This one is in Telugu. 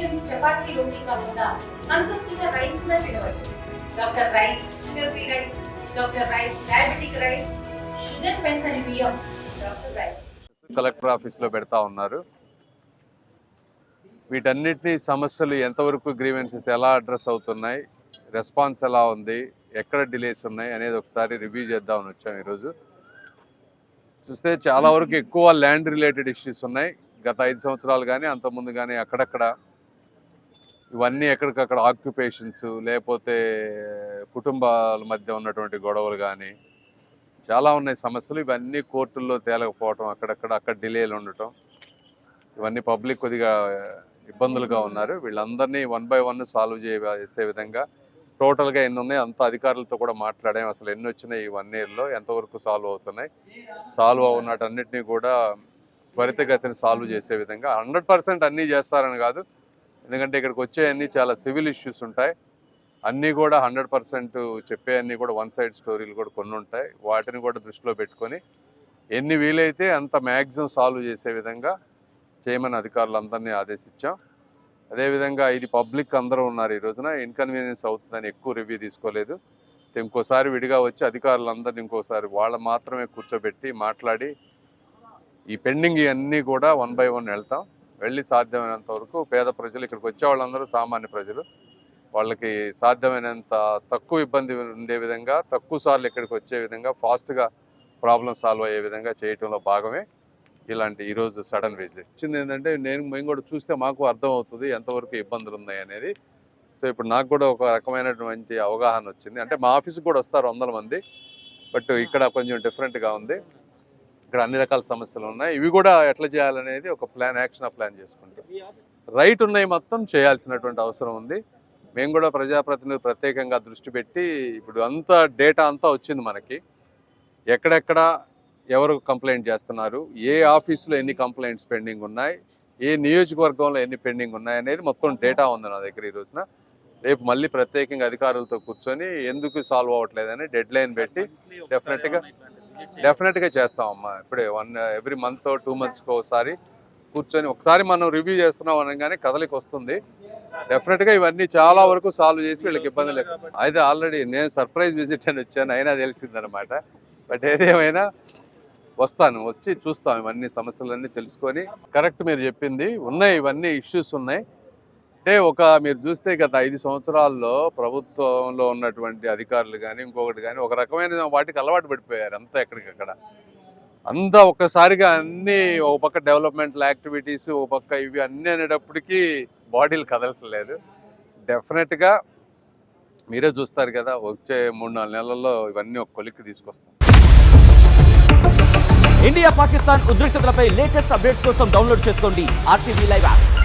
మీల్స్ చపాతీ రోటీ కాకుండా సంతృప్తిగా రైస్ కూడా తినవచ్చు. Doctor rice, sugar free rice, doctor rice, diabetic rice, sugar పెంచని బియ్యం, డాక్టర్ రైస్. కలెక్టర్ ఆఫీస్లో పెడతా ఉన్నారు. వీటన్నిటినీ సమస్యలు ఎంతవరకు గ్రీవెన్సెస్ ఎలా అడ్రస్ అవుతున్నాయి, రెస్పాన్స్ ఎలా ఉంది, ఎక్కడ డిలేస్ ఉన్నాయి అనేది ఒకసారి రివ్యూ చేద్దామని వచ్చాం. ఈరోజు చూస్తే చాలా వరకు ఎక్కువ ల్యాండ్ రిలేటెడ్ ఇష్యూస్ ఉన్నాయి. గత 5 సంవత్సరాలు కానీ అంతకుముందు కానీ అక్కడక్కడ ఇవన్నీ ఎక్కడికక్కడ ఆక్యుపేషన్స్, లేకపోతే కుటుంబాల మధ్య ఉన్నటువంటి గొడవలు కానీ చాలా ఉన్నాయి సమస్యలు. ఇవన్నీ కోర్టుల్లో తేలకపోవటం, అక్కడ డిలేలు ఉండటం, ఇవన్నీ పబ్లిక్ కొద్దిగా ఇబ్బందులుగా ఉన్నారు. వీళ్ళందరినీ 1 by 1 సాల్వ్ చేసే విధంగా టోటల్గా ఎన్ని ఉన్నాయి అంత అధికారులతో కూడా మాట్లాడాం. అసలు ఎన్ని వచ్చినాయి ఈ 1 yearలో, ఎంతవరకు సాల్వ్ అవుతున్నాయి, సాల్వ్ అవునటన్నిటినీ కూడా త్వరితగతిని సాల్వ్ చేసే విధంగా 100% అన్నీ చేస్తారని కాదు. ఎందుకంటే ఇక్కడికి వచ్చే అన్నీ చాలా సివిల్ ఇష్యూస్ ఉంటాయి. అన్నీ కూడా 100% చెప్పే అన్నీ కూడా 1 side స్టోరీలు కూడా కొన్ని ఉంటాయి. వాటిని కూడా దృష్టిలో పెట్టుకొని ఎన్ని వీలైతే అంత మ్యాక్సిమం సాల్వ్ చేసే విధంగా చేయమని అధికారులందరినీ ఆదేశించాం. అదేవిధంగా ఇది పబ్లిక్ అందరూ ఉన్నారు. ఈ రోజున ఇన్కన్వీనియన్స్ అవుతుందని ఎక్కువ రివ్యూ తీసుకోలేదు. ఇంకోసారి విడిగా వచ్చి అధికారులందరినీ ఇంకోసారి వాళ్ళ మాత్రమే కూర్చోబెట్టి మాట్లాడి ఈ పెండింగ్ ఇవన్నీ కూడా 1 by 1 వెళ్తాం. వెళ్ళి సాధ్యమైనంత వరకు పేద ప్రజలు, ఇక్కడికి వచ్చే వాళ్ళందరూ సామాన్య ప్రజలు, వాళ్ళకి సాధ్యమైనంత తక్కువ ఇబ్బంది ఉండే విధంగా, తక్కువ సార్లు ఇక్కడికి వచ్చే విధంగా, ఫాస్ట్గా ప్రాబ్లం సాల్వ్ అయ్యే విధంగా చేయటంలో భాగమే ఇలాంటి ఈరోజు సడన్ విజిట్. వచ్చింది ఏంటంటే మేము కూడా చూస్తే మాకు అర్థం అవుతుంది ఎంతవరకు ఇబ్బందులు ఉన్నాయి అనేది. సో ఇప్పుడు నాకు కూడా ఒక రకమైనటువంటి అవగాహన వచ్చింది. అంటే మా ఆఫీస్కి కూడా వస్తారు 100 మంది, బట్ ఇక్కడ కొంచెం డిఫరెంట్గా ఉంది. ఇక్కడ అన్ని రకాల సమస్యలు ఉన్నాయి. ఇవి కూడా ఎట్లా చేయాలనేది ఒక యాక్షన్ ప్లాన్ చేసుకుంటాం. రైట్ ఉన్నాయి మొత్తం చేయాల్సినటువంటి అవసరం ఉంది. మేము కూడా ప్రజాప్రతినిధులు ప్రత్యేకంగా దృష్టి పెట్టి ఇప్పుడు అంతా డేటా అంతా వచ్చింది మనకి. ఎక్కడెక్కడ ఎవరు కంప్లైంట్ చేస్తున్నారు, ఏ ఆఫీసులో ఎన్ని కంప్లైంట్స్ పెండింగ్ ఉన్నాయి, ఏ నియోజకవర్గంలో ఎన్ని పెండింగ్ ఉన్నాయి అనేది మొత్తం డేటా ఉంది నా దగ్గర. ఈ రోజున రేపు మళ్ళీ ప్రత్యేకంగా అధికారులతో కూర్చొని ఎందుకు సాల్వ్ అవ్వట్లేదని డెడ్ లైన్ పెట్టి డెఫినెట్గా చేస్తామమ్మా. ఇప్పుడే ఎవ్రీ మంత్ 2 monthsకి ఒకసారి కూర్చొని ఒకసారి మనం రివ్యూ చేస్తున్నాం అనగానే కదలికి వస్తుంది. డెఫినెట్గా ఇవన్నీ చాలా వరకు సాల్వ్ చేసి వీళ్ళకి ఇబ్బంది లేదు. అయితే ఆల్రెడీ నేను సర్ప్రైజ్ విజిట్ అని వచ్చాను, అయినా తెలిసిందనమాట. బట్ ఏదేమైనా వస్తాను, వచ్చి చూస్తాం, ఇవన్నీ సమస్యలన్నీ తెలుసుకొని. కరెక్ట్ మీరు చెప్పింది ఉన్నాయి, ఇవన్నీ ఇష్యూస్ ఉన్నాయి. అంటే మీరు చూస్తే గత 5 సంవత్సరాల్లో ప్రభుత్వంలో ఉన్నటువంటి అధికారులు కానీ ఇంకొకటి కానీ ఒక రకమైన వాటికి అలవాటు పడిపోయారు. అంతా ఎక్కడికక్కడ అంతా ఒక్కసారిగా అన్నీ ఒక పక్క డెవలప్మెంటల్ యాక్టివిటీస్, ఒక పక్క ఇవి అన్నీ అనేటప్పటికీ బాడీలు కదలట్లేదు. డెఫినెట్గా మీరే చూస్తారు కదా, వచ్చే 3-4 నెలల్లో ఇవన్నీ ఒక కొలిక్కి తీసుకొస్తాం. ఇండియా పాకిస్తాన్ ఉద్రిక్తతలపై లేటెస్ట్ అప్డేట్స్ కోసం డౌన్లోడ్ చేసుకోండి RTV Live యాప్.